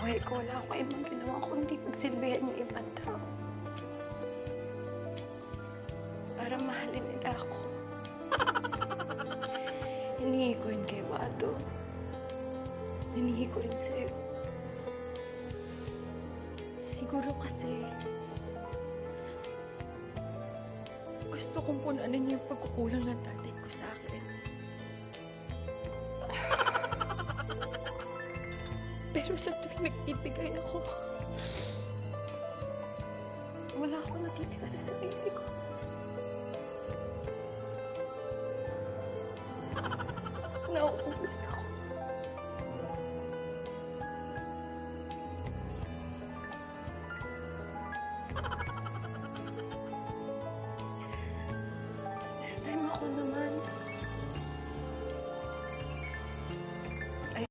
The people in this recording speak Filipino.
buhay ko, wala akong ibang ginawa kundi pagsilbihan yung ibang tao. Para mahalin nila ako. Hinihingi ko rin kay Wado. Hinihingi ko rin sa'yo. Siguro kasi gusto kong punanan niyo yung pagkukulang ng tatay ko sa akin. Pero sa tuwing nagbibigay ako, wala akong natitira sa sarili ko. Nauubos ako. This time ako naman.